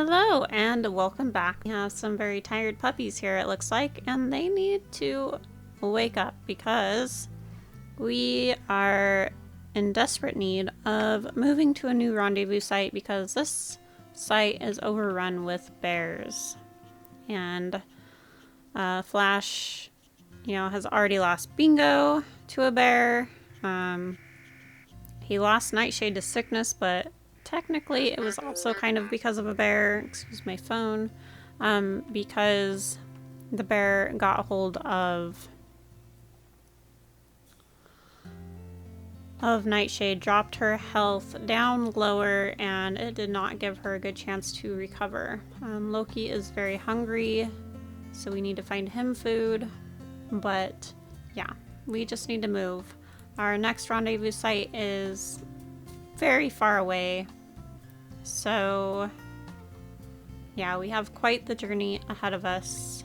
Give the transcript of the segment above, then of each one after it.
Hello and welcome back. We have some very tired puppies here, it looks like, and they need to wake up because we are in desperate need of moving to a new rendezvous site because this site is overrun with bears. And Flash, has already lost Bingo to a bear. He lost Nightshade to sickness, but technically it was also kind of because of a bear. Excuse my phone. Because the bear got a hold of Nightshade, dropped her health down lower, and it did not give her a good chance to recover. Loki is very hungry, so we need to find him food. But yeah, we just need to move. Our next rendezvous site is very far away. So yeah, we have quite the journey ahead of us.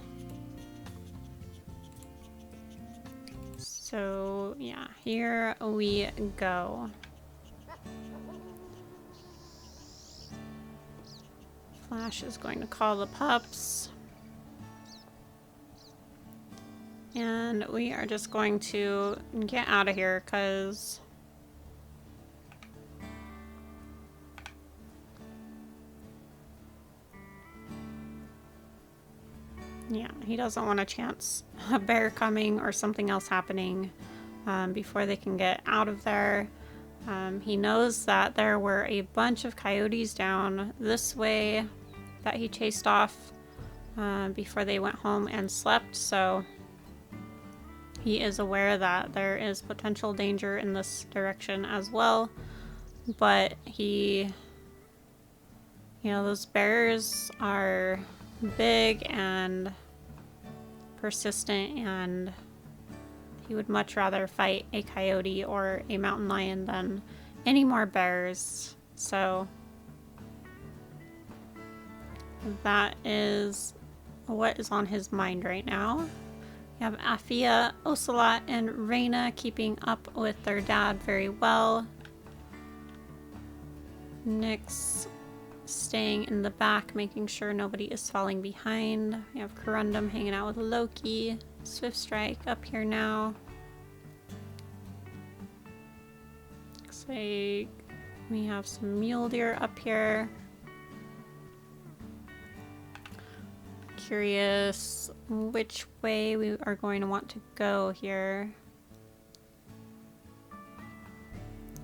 So yeah, here we go. Flash is going to call the pups. And we are just going to get out of here because yeah, he doesn't want a chance a bear coming or something else happening before they can get out of there. He knows that there were a bunch of coyotes down this way that he chased off before they went home and slept, so he is aware that there is potential danger in this direction as well. But those bears are big and persistent, and he would much rather fight a coyote or a mountain lion than any more bears. So that is what is on his mind right now. We have Aphea, Ocelot, and Raina keeping up with their dad very well. Nick's staying in the back, making sure nobody is falling behind. We have Corundum hanging out with Loki. Swiftstrike up here now. Looks like we have some mule deer up here. Curious which way we are going to want to go here.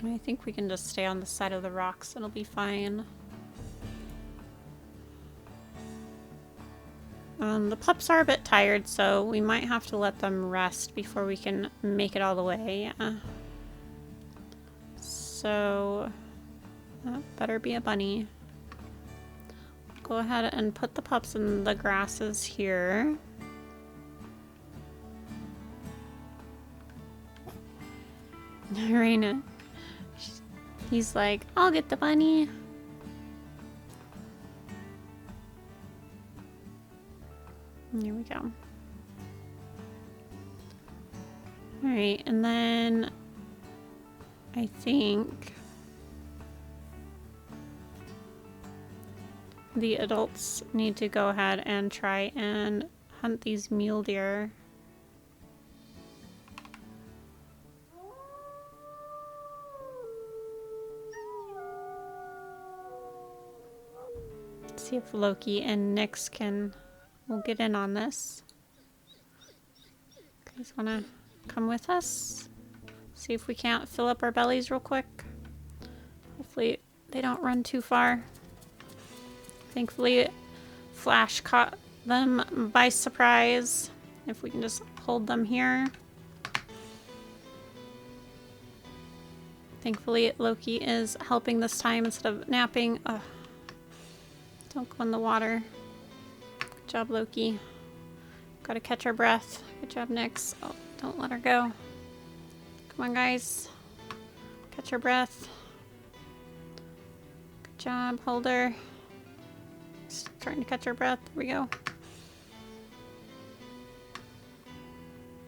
I think we can just stay on the side of the rocks. It'll be fine. The pups are a bit tired, so we might have to let them rest before we can make it all the way. Yeah. So, that better be a bunny. Go ahead and put the pups in the grasses here. Raina. He's like, I'll get the bunny. Here we go. Alright, and then I think the adults need to go ahead and try and hunt these mule deer. Let's see if Loki and Nyx will get in on this. You guys wanna come with us? See if we can't fill up our bellies real quick. Hopefully they don't run too far. Thankfully, Flash caught them by surprise. If we can just hold them here. Thankfully, Loki is helping this time instead of napping. Ugh. Don't go in the water. Good job, Loki. Gotta catch our breath. Good job, Nyx. Oh, don't let her go. Come on, guys. Catch her breath. Good job, hold her. Just trying to catch her breath. There we go.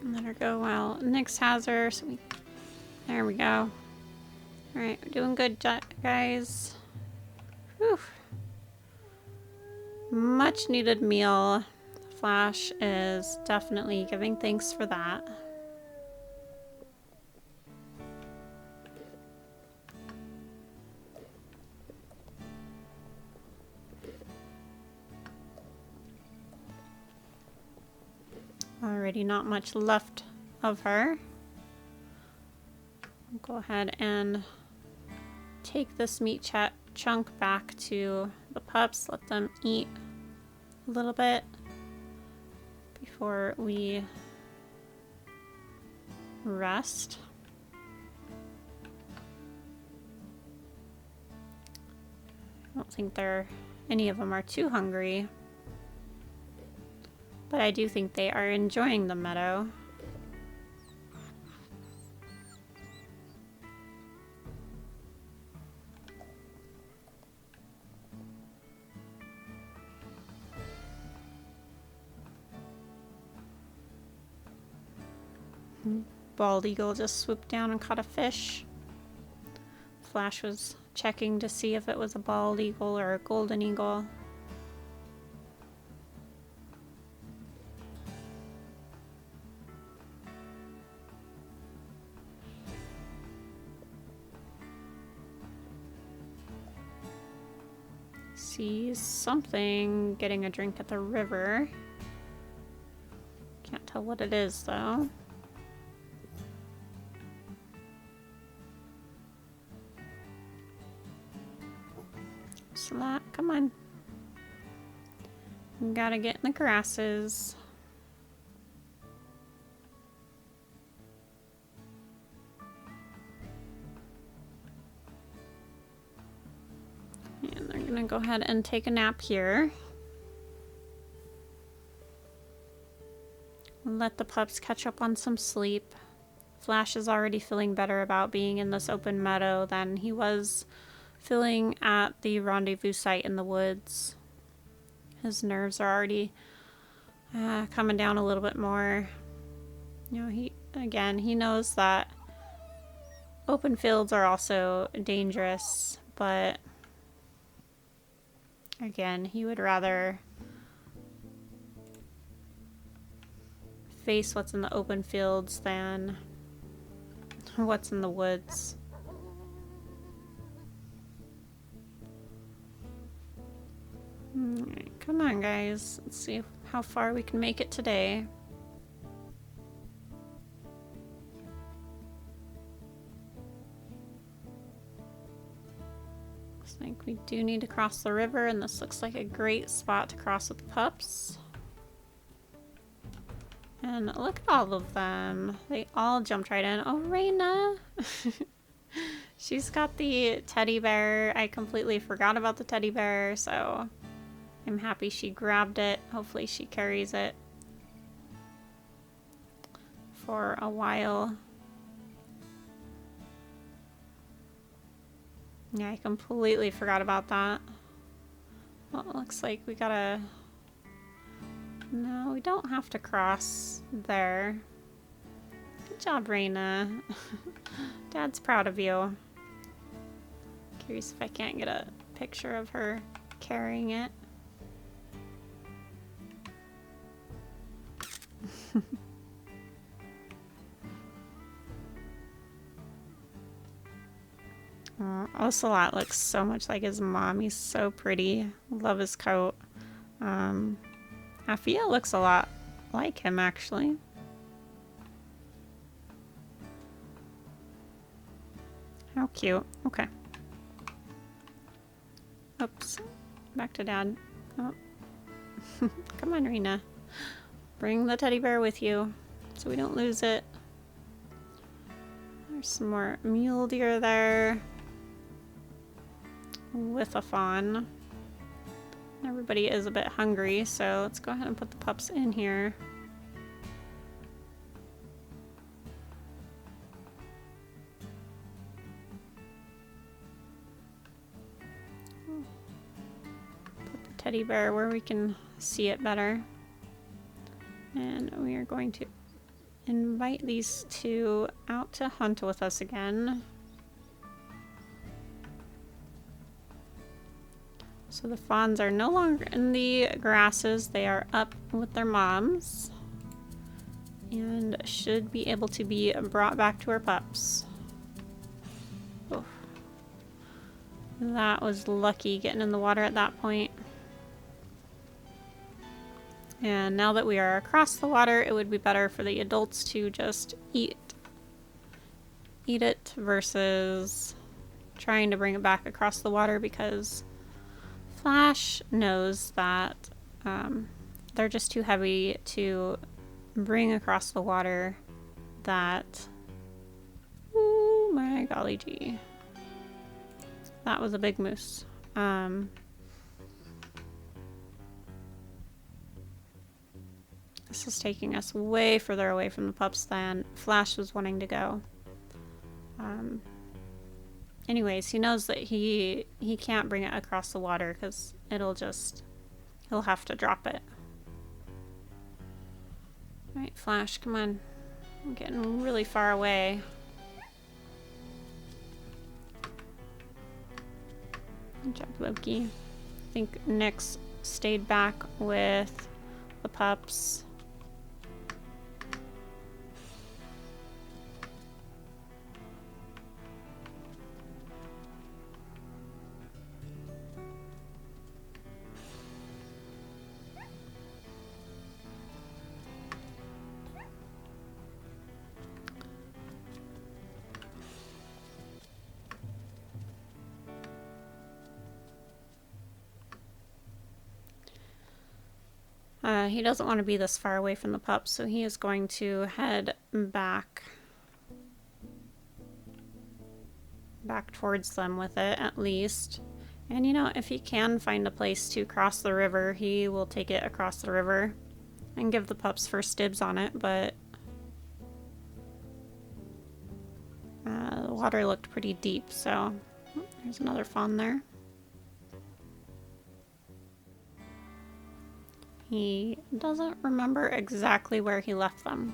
And let her go while Nyx has her. So there we go. Alright, we're doing good, guys. Whew. Much needed meal. Flash is definitely giving thanks for that. Already not much left of her. I'll go ahead and take this meat chunk back to the pups, let them eat a little bit before we rest. I don't think any of them are too hungry, but I do think they are enjoying the meadow. Bald eagle just swooped down and caught a fish. Flash was checking to see if it was a bald eagle or a golden eagle. Sees something getting a drink at the river. Can't tell what it is though. Ocelot, come on. You gotta get in the grasses. And they're gonna go ahead and take a nap here. Let the pups catch up on some sleep. Flash is already feeling better about being in this open meadow than he was feeling at the rendezvous site in the woods. His nerves are already coming down a little bit more. You know, he knows that open fields are also dangerous, but again, he would rather face what's in the open fields than what's in the woods. Alright, come on guys, let's see how far we can make it today. Looks like we do need to cross the river, and this looks like a great spot to cross with the pups. And look at all of them. They all jumped right in. Oh, Raina! She's got the teddy bear. I completely forgot about the teddy bear, so I'm happy she grabbed it. Hopefully she carries it for a while. Yeah, I completely forgot about that. Well, it looks like we gotta... No, we don't have to cross there. Good job, Raina. Dad's proud of you. Curious if I can't get a picture of her carrying it. Ocelot looks so much like his mom. He's so pretty. Love his coat. Aphea looks a lot like him, actually. How cute. Okay. Oops. Back to Dad. Oh. Come on, Raina. Bring the teddy bear with you so we don't lose it. There's some more mule deer there with a fawn. Everybody is a bit hungry, so let's go ahead and put the pups in here. Put the teddy bear where we can see it better. And we are going to invite these two out to hunt with us again. So the fawns are no longer in the grasses. They are up with their moms. And should be able to be brought back to her pups. Oh. That was lucky getting in the water at that point. And now that we are across the water, it would be better for the adults to just eat it versus trying to bring it back across the water, because Flash knows that they're just too heavy to bring across the water. That, oh my golly gee, that was a big moose. This is taking us way further away from the pups than Flash was wanting to go. Anyways, he knows that he can't bring it across the water because he'll have to drop it. Alright, Flash, come on. I'm getting really far away. Good job, Loki. I think Nyx stayed back with the pups. He doesn't want to be this far away from the pups, so he is going to head back towards them with it, at least. And you know, if he can find a place to cross the river, he will take it across the river and give the pups first dibs on it, but the water looked pretty deep, so there's another fawn there. He doesn't remember exactly where he left them.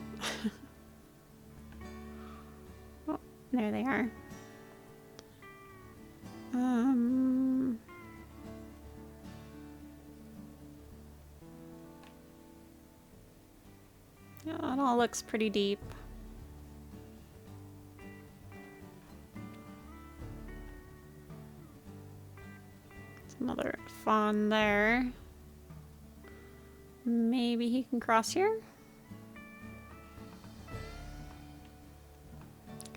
Oh, there they are. Yeah, it all looks pretty deep. There's another fawn there. Maybe he can cross here?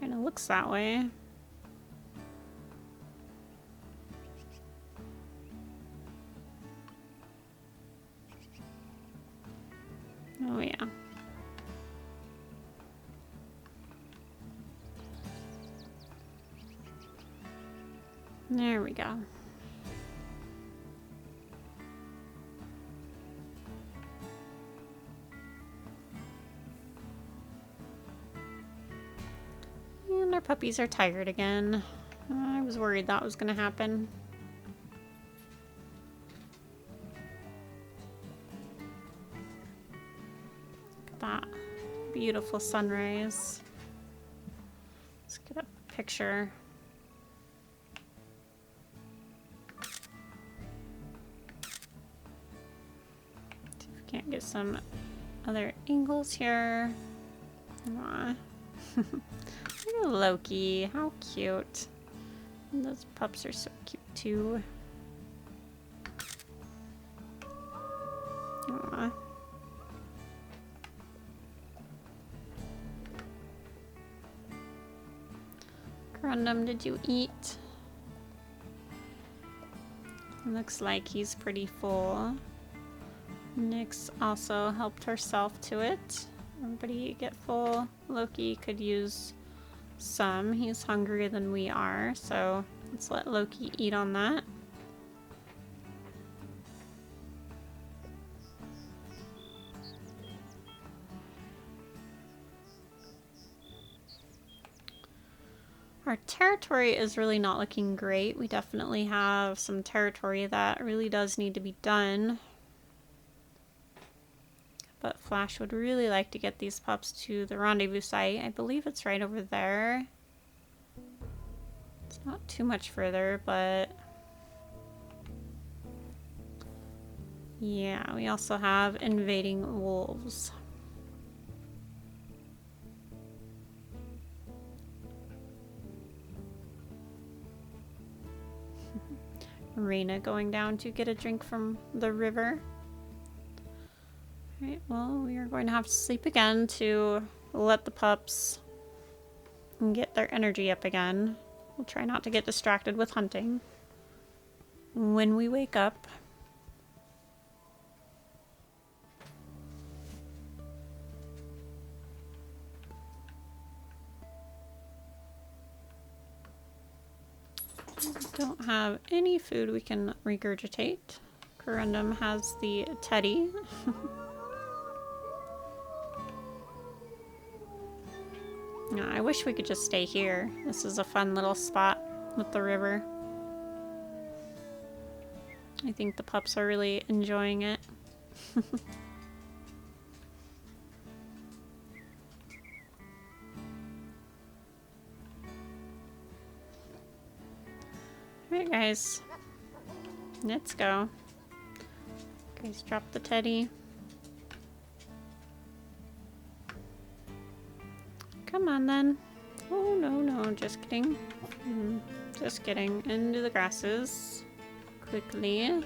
Kind of looks that way. Oh yeah. There we go. And our puppies are tired again. I was worried that was going to happen. Look at that beautiful sunrise. Let's get a picture. See if we can't get some other angles here. Aww. Look at Loki, how cute. And those pups are so cute too. Aww. Corundum, did you eat? Looks like he's pretty full. Nyx also helped herself to it. Everybody get full. Loki could use some. He's hungrier than we are, so let's let Loki eat on that. Our territory is really not looking great. We definitely have some territory that really does need to be done. But Flash would really like to get these pups to the rendezvous site. I believe it's right over there. It's not too much further, but Yeah, we also have invading wolves. Raina going down to get a drink from the river. Alright, well, we are going to have to sleep again to let the pups get their energy up again. We'll try not to get distracted with hunting when we wake up. Don't have any food we can regurgitate. Corundum has the teddy. I wish we could just stay here. This is a fun little spot with the river. I think the pups are really enjoying it. Alright guys, let's go. Guys, drop the teddy. Come on then. Oh no, just kidding. Just kidding. Into the grasses. Quickly.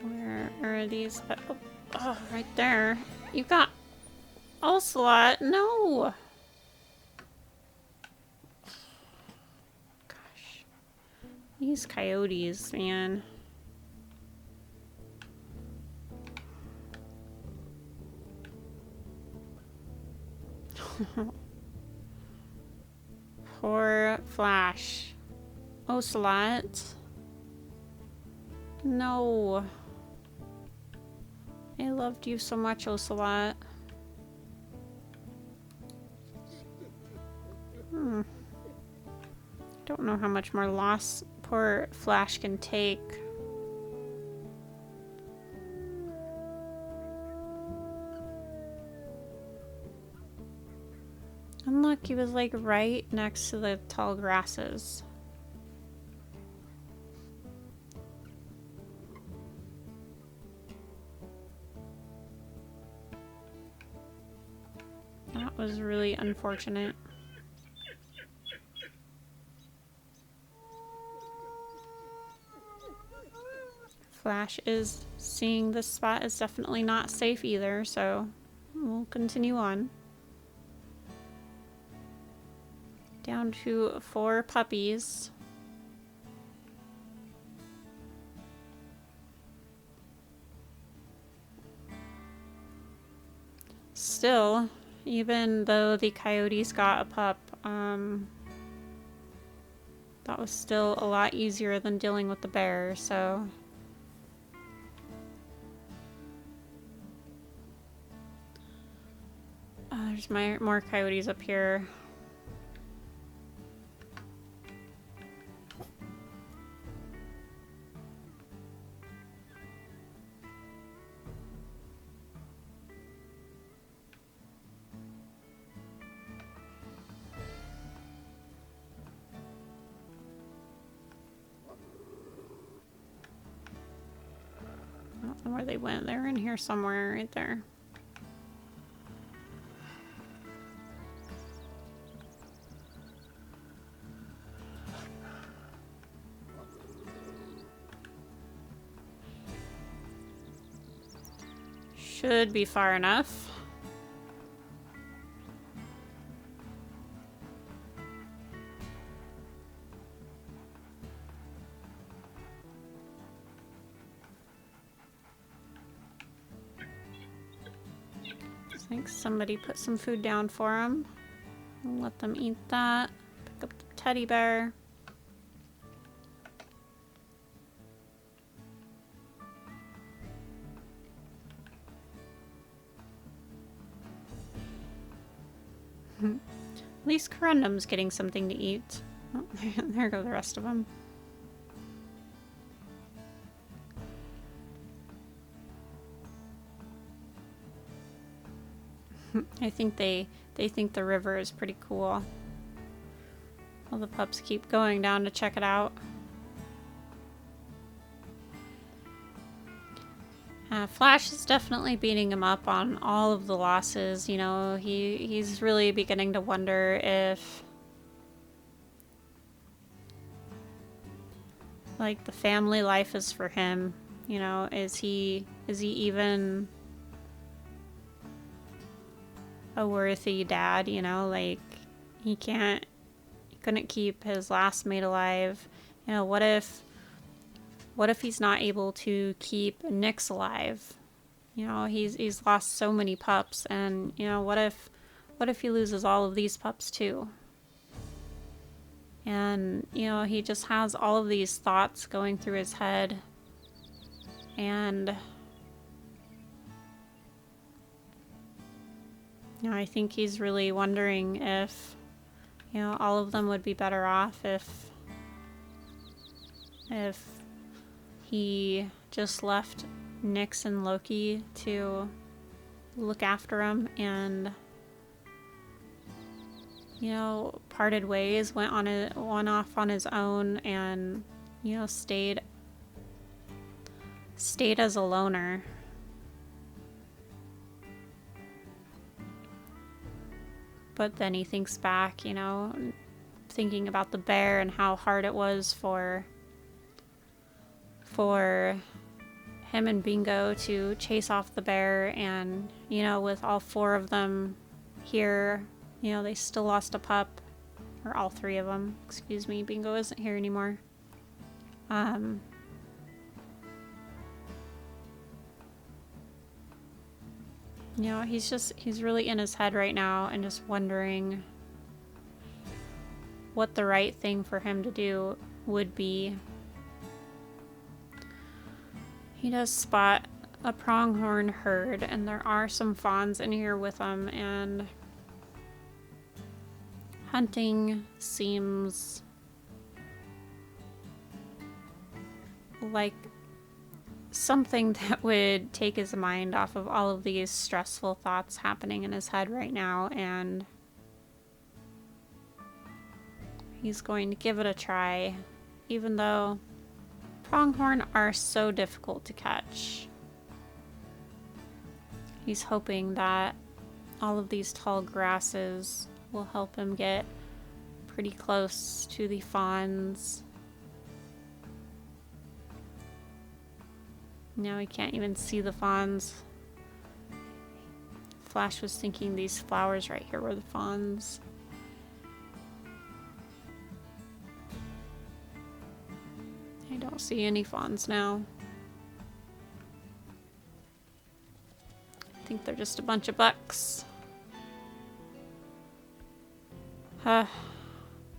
Where are these? Oh, right there. You got Ocelot. No! Gosh. These coyotes, man. Poor Flash. Ocelot. No. I loved you so much, Ocelot. Don't know how much more loss poor Flash can take. And look, he was like right next to the tall grasses. That was really unfortunate. Flash is seeing this spot is definitely not safe either, so we'll continue on. Down to 4 puppies. Still, even though the coyotes got a pup, that was still a lot easier than dealing with the bear, so... there's more coyotes up here. I don't know where they went. They're in here somewhere, right there. Should be far enough. I think somebody put some food down for them. We'll let them eat that. Pick up the teddy bear. At least Corundum's getting something to eat. Oh, there go the rest of them. I think they think the river is pretty cool. All the pups keep going down to check it out. Flash is definitely beating him up on all of the losses. You know, he's really beginning to wonder if, like, the family life is for him. You know, is he even a worthy dad? You know, like, he couldn't keep his last mate alive. You know, what if he's not able to keep Nyx alive? You know, he's lost so many pups, and you know, what if he loses all of these pups too? And you know, he just has all of these thoughts going through his head, and you know, I think he's really wondering if, you know, all of them would be better off if he just left Nyx and Loki to look after him, and you know, parted ways, went off on his own, and you know, stayed as a loner. But then he thinks back, you know, thinking about the bear and how hard it was for him and Bingo to chase off the bear, and you know, with all 4 of them here, you know, they still lost a pup, or all 3 of them, excuse me. Bingo isn't here anymore. You know, he's really in his head right now and just wondering what the right thing for him to do would be. He does spot a pronghorn herd, and there are some fawns in here with him, and hunting seems like something that would take his mind off of all of these stressful thoughts happening in his head right now, and he's going to give it a try, even though pronghorn are so difficult to catch. He's hoping that all of these tall grasses will help him get pretty close to the fawns. Now he can't even see the fawns. Flash was thinking these flowers right here were the fawns. I don't see any fawns now. I think they're just a bunch of bucks.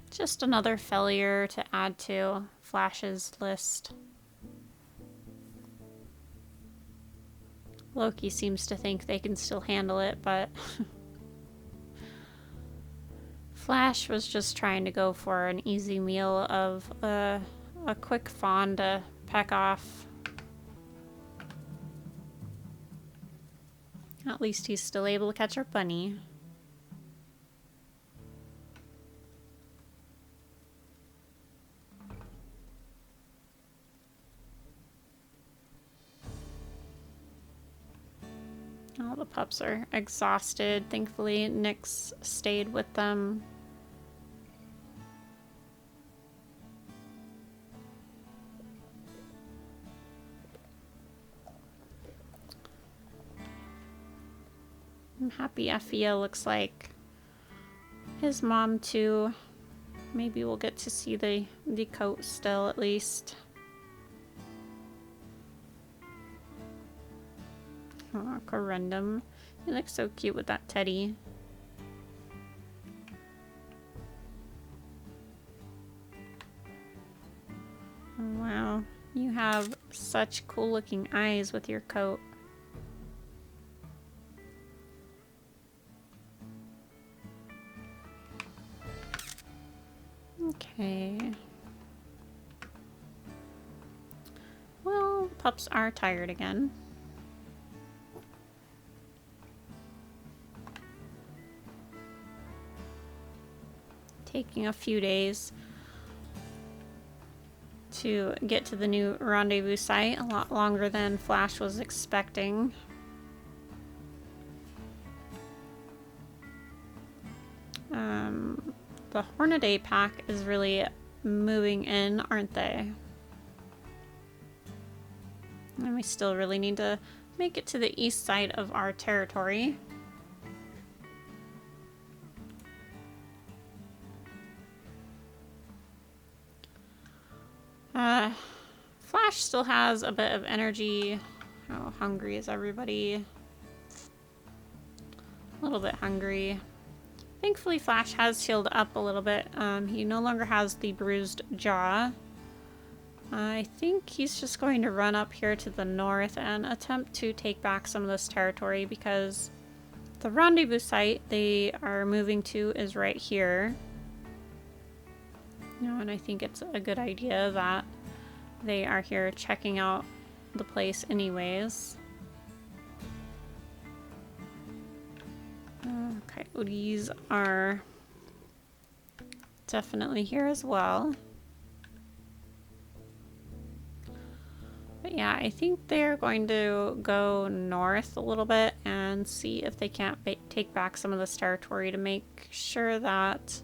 Just another failure to add to Flash's list. Loki seems to think they can still handle it, but Flash was just trying to go for an easy meal of a quick fawn to peck off. At least he's still able to catch our bunny. All the pups are exhausted. Thankfully, Nyx stayed with them. I'm happy Aphea looks like his mom too. Maybe we'll get to see the coat still at least. Aw, Corundum. He looks so cute with that teddy. Wow, you have such cool looking eyes with your coat. Okay. Well, pups are tired again. Taking a few days to get to the new rendezvous site. A lot longer than Flash was expecting. The Hornady pack is really moving in, aren't they? And we still really need to make it to the east side of our territory. Flash still has a bit of energy. How hungry is everybody? A little bit hungry. Thankfully, Flash has healed up a little bit. He no longer has the bruised jaw. I think he's just going to run up here to the north and attempt to take back some of this territory, because the rendezvous site they are moving to is right here. You know, and I think it's a good idea that they are here checking out the place anyways. Coyotes are definitely here as well. But yeah, I think they're going to go north a little bit and see if they can't take back some of this territory to make sure that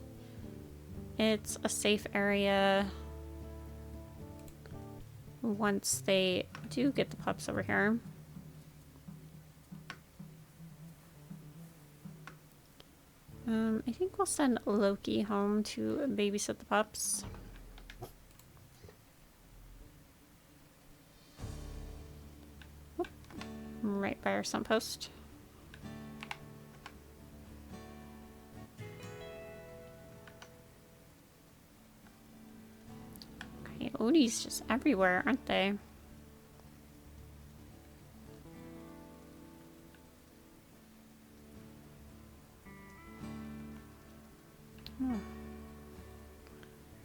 it's a safe area once they do get the pups over here. I think we'll send Loki home to babysit the pups. Right by our sump post. Coyotes just everywhere, aren't they? Oh.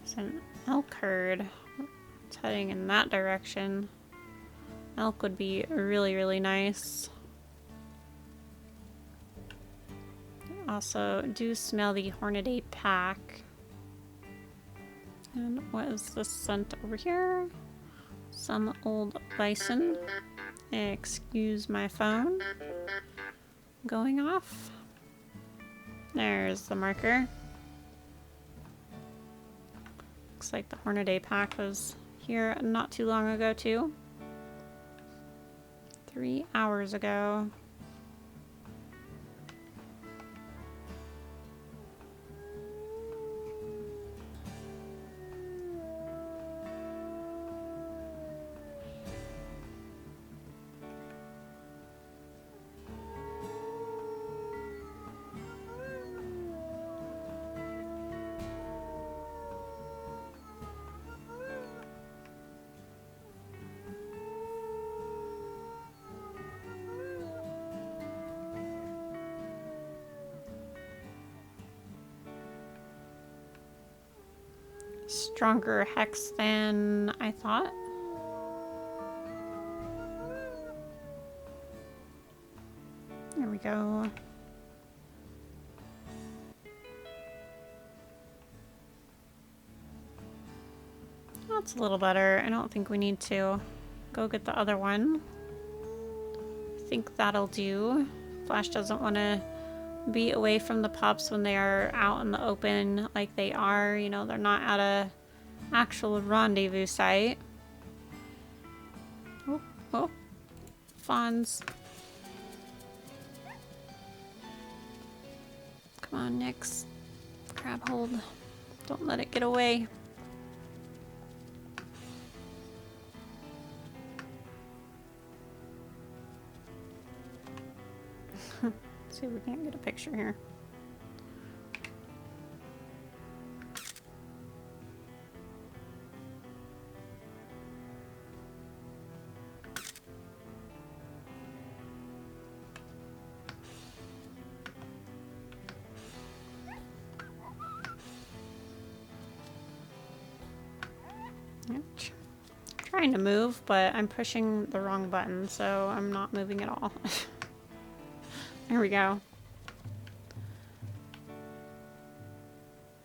There's an elk herd. It's heading in that direction. Elk would be really, really nice. Also, do smell the Hornady pack. And what is this scent over here? Some old bison. Excuse my phone. Going off. There's the marker. Looks like the Hornady pack was here not too long ago too. 3 hours ago. Stronger hex than I thought. There we go. That's a little better. I don't think we need to go get the other one. I think that'll do. Flash doesn't want to be away from the pups when they are out in the open like they are. You know, they're not at a actual rendezvous site. Oh, oh. Fawns. Come on, Nyx. Grab hold. Don't let it get away. See if we can't get a picture here. Trying to move, but I'm pushing the wrong button, so I'm not moving at all. There we go.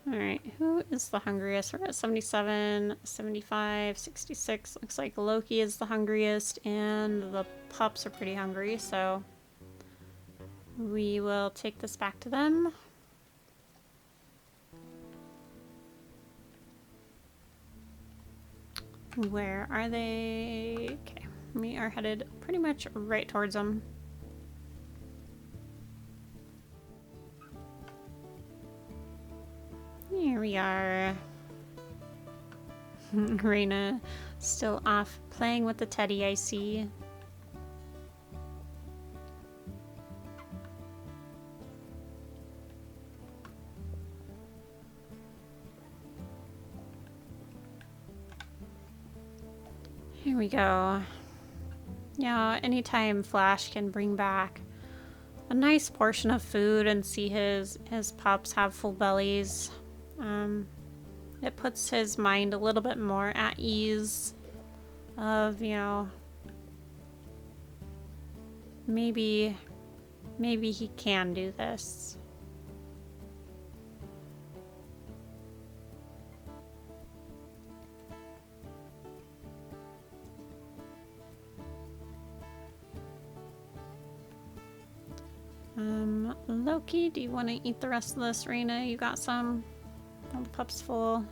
Alright, who is the hungriest? We're at 77, 75, 66. Looks like Loki is the hungriest, and the pups are pretty hungry, so we will take this back to them. Where are they? Okay, we are headed pretty much right towards them. Here we are. Raina still off playing with the teddy, I see. Here we go. Yeah, anytime Flash can bring back a nice portion of food and see his pups have full bellies, it puts his mind a little bit more at ease of, you know, maybe he can do this. Loki, do you want to eat the rest of this? Raina, you got some? All the pups full.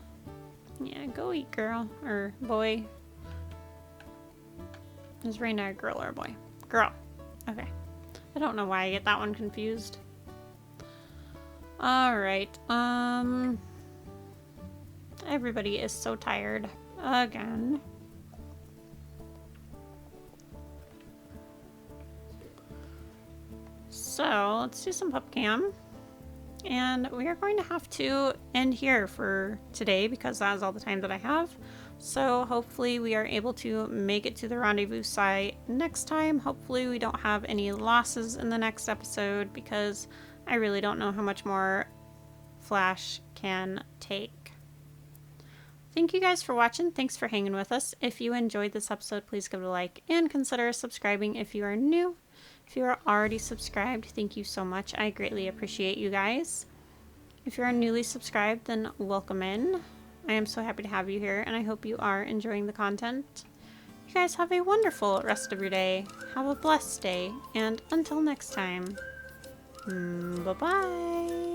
Yeah, go eat, girl. Or boy. Is Raina a girl or a boy? Girl. Okay. I don't know why I get that one confused. Alright. Everybody is so tired. Again. So, let's do some pup cam. And we are going to have to end here for today because that is all the time that I have. So hopefully we are able to make it to the rendezvous site next time. Hopefully we don't have any losses in the next episode because I really don't know how much more Flash can take. Thank you guys for watching. Thanks for hanging with us. If you enjoyed this episode, please give it a like and consider subscribing if you are new. If you are already subscribed, thank you so much. I greatly appreciate you guys. If you are newly subscribed, then welcome in. I am so happy to have you here, and I hope you are enjoying the content. You guys have a wonderful rest of your day. Have a blessed day, and until next time, bye-bye.